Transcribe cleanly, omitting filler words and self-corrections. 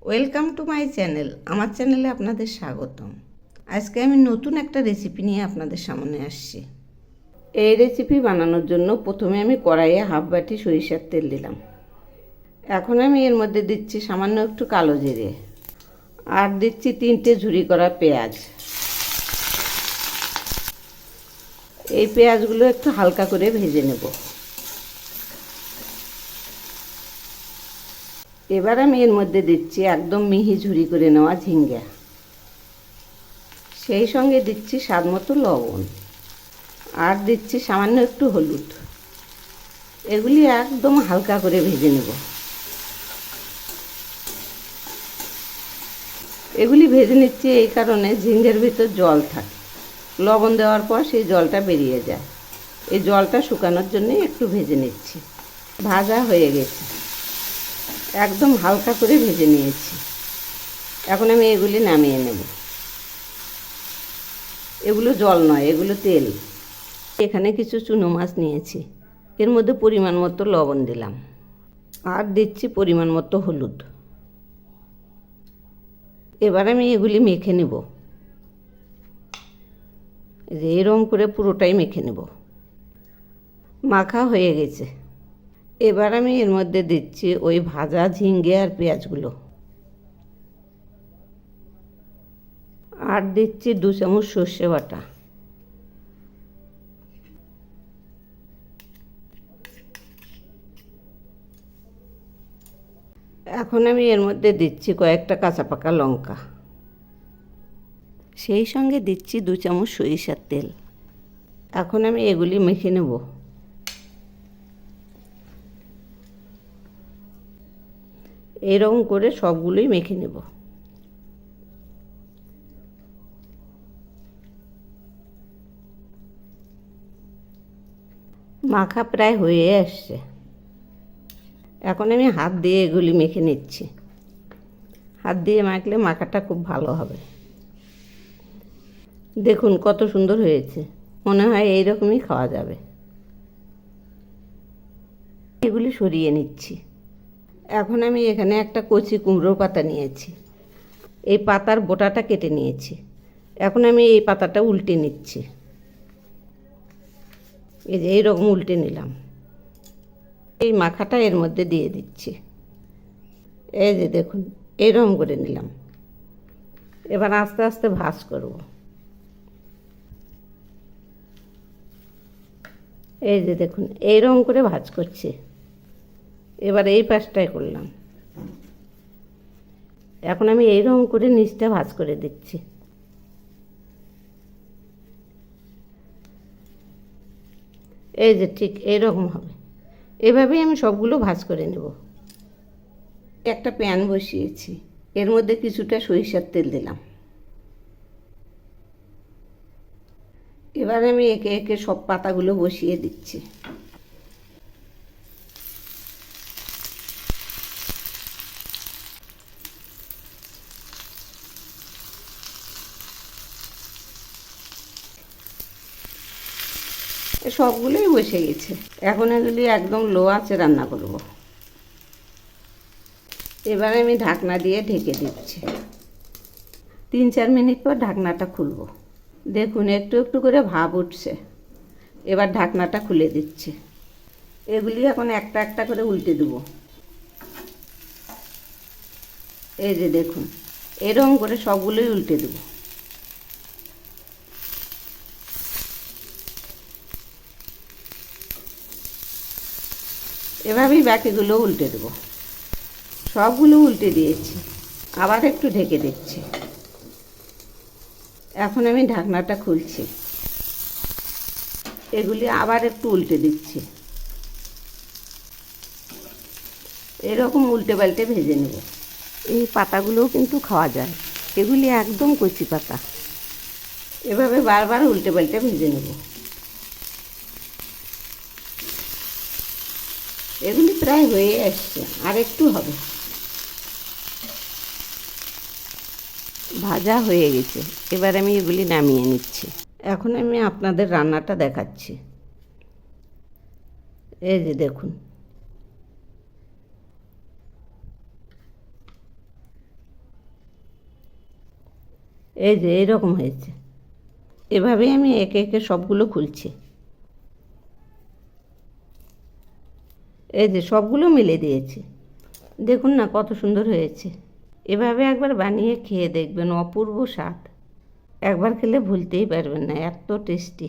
Welcome to my channel. আমার চ্যানেলে আপনাদের স্বাগতম। আজকে আমি নতুন একটা রেসিপি নিয়ে আপনাদের সামনে আসছি। এই রেসিপি বানানোর জন্য প্রথমে আমি কড়াইয়ে হাফ বাটি সরিষার তেল দিলাম। এখন আমি এর মধ্যে দিচ্ছি সামান্য একটু কালো জিরে, আর দিচ্ছি 3টে ঝুরি করা পেঁয়াজ। এই পেঁয়াজগুলো একটু হালকা করে ভেজে নেব। এবার আমি এর মধ্যে দিচ্ছি একদম মিহি ঝুরি করে নেওয়া ঝিঙ্গা, সেই সঙ্গে দিচ্ছি স্বাদ মতো লবণ, আর দিচ্ছি সামান্য একটু হলুদ। এগুলি একদম হালকা করে ভেজে নেব। এগুলি ভেজে নিচ্ছি এই কারণে ঝিঙ্গের ভিতর জল থাকে, লবণ দেওয়ার পর সেই জলটা বেরিয়ে যায়। এই জলটা শুকানোর জন্য একটু ভেজে নিচ্ছি। ভাজা হয়ে গেছে, একদম হালকা করে ভেজে নিয়েছি। এখন আমি এগুলি নামিয়ে নেব। এগুলো জল নয়, এগুলো তেল। এখানে কিছু চুনো মাছ নিয়েছি, এর মধ্যে পরিমাণ মতো লবণ দিলাম, আর দিচ্ছি পরিমাণ মতো হলুদ। এবার আমি এগুলি মেখে নেব। এরকম করে পুরোটাই মেখে নেব। মাখা হয়ে গেছে। এবার আমি এর মধ্যে দিচ্ছি ওই ভাজা ঝিঙ্গে আর পেঁয়াজগুলো, আর দিচ্ছি 2 চামচ সর্ষে বাটা। এখন আমি এর মধ্যে দিচ্ছি কয়েকটা কাঁচা পাকা লঙ্কা, সেই সঙ্গে দিচ্ছি 2 চামচ সরিষার তেল। এখন আমি এগুলি মেখে নেব। এরকম করে সবগুলোই মেখে নেব। মাখা প্রায় হয়ে আসছে। এখন আমি হাত দিয়ে এগুলি মেখে নিচ্ছি। হাত দিয়ে মাখলে মাখাটা খুব ভালো হবে। দেখুন কত সুন্দর হয়েছে, মনে হয় এইরকমই খাওয়া যাবে। এগুলি সরিয়ে নিচ্ছি। এখন আমি এখানে একটা কচি কুমড়োর পাতা নিয়েছি, এই পাতার বোটাটা কেটে নিয়েছি। এখন আমি এই পাতাটা উল্টে নিচ্ছি। এই যে এইরকম উল্টে নিলাম। এই মাখাটা এর মধ্যে দিয়ে দিচ্ছি। এই যে দেখুন এইরকম করে নিলাম। এবার আস্তে আস্তে ভাজ করব। এই যে দেখুন এইরকম করে ভাজ করছি। এবার এই পাশটাই করলাম। এখন আমি এইরকম করে নিচটা ভাজ করে দিচ্ছি। এই যে ঠিক এইরকম হবে। এভাবেই আমি সবগুলো ভাজ করে নেব। একটা প্যান বসিয়েছি, এর মধ্যে কিছুটা সরিষার তেল দিলাম। এবার আমি একে একে সব পাতাগুলো বসিয়ে দিচ্ছি। সবগুলোই বসে গেছে। এখন এগুলি একদম লো আঁচে রান্না করব। এবার আমি ঢাকনা দিয়ে ঢেকে দিচ্ছি। 3-4 মিনিট পর ঢাকনাটা খুলব। দেখুন একটু একটু করে ভাপ উঠছে। এবার ঢাকনাটা খুলে দিচ্ছি। এগুলি এখন একটা একটা করে উল্টে দেব। এই যে দেখুন এরকম করে সবগুলোই উল্টে দেব। এভাবেই বাকিগুলো উল্টে দেব। সবগুলো উল্টে দিয়েছি, আবার একটু ঢেকে দিচ্ছি। এখন আমি ঢাকনাটা খুলছি। এগুলি আবার একটু উল্টে দিচ্ছি। এরকম উল্টে পাল্টে ভেজে নেব। এই পাতাগুলোও কিন্তু খাওয়া যায়, এগুলি একদম কচি পাতা। এভাবে বারবার উল্টে পাল্টে ভেজে নেব। এগুলি প্রায় হয়ে আসছে, আর একটু হবে। ভাজা হয়ে গেছে। এবার আমি এগুলি নামিয়ে নিচ্ছি। এখন আমি আপনাদের রান্নাটা দেখাচ্ছি। এই যে দেখুন এই যে এইরকম হয়েছে। এভাবেই আমি একে একে সবগুলো খুলছি। এই যে সবগুলো মিলে দিয়েছি, দেখুন না কত সুন্দর হয়েছে। এভাবে একবার বানিয়ে খেয়ে দেখবেন, অপূর্ব স্বাদ। একবার খেলে ভুলতেই পারবেন না, এত টেস্টি।